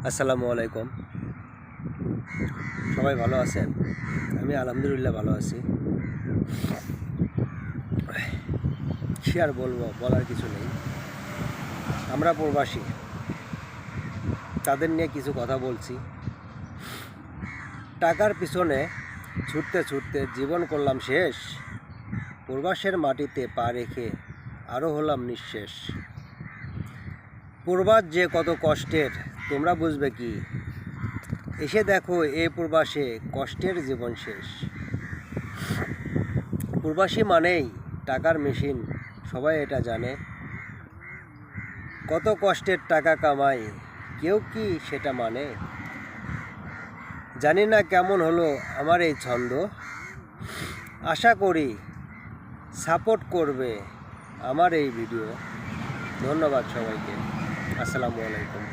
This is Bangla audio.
আসসালামু আলাইকুম। সবাই ভালো আছেন? আমি আলহামদুলিল্লাহ ভালো আছি। কী আর বলবো, বলার কিছু নেই। আমরা প্রবাসী, তাদের নিয়ে কিছু কথা বলছি। টাকার পিছনে ছুটতে ছুটতে জীবন করলাম শেষ, প্রবাসের মাটিতে পা রেখে আরও হলাম নিঃশেষ। প্রবাস যে কত কষ্টের তোমরা বুঝবে কি, এসে দেখো এ প্রবাসে কষ্টের জীবন শেষ। প্রবাসী মানেই টাকার মেশিন, সবাই এটা জানে। কত কষ্টের টাকা কামাই, কেউ কি সেটা মানে? জানি না কেমন হলো আমার এই ছন্দ, আশা করি সাপোর্ট করবে আমার এই ভিডিও। ধন্যবাদ সবাইকে। আসসালামু আলাইকুম।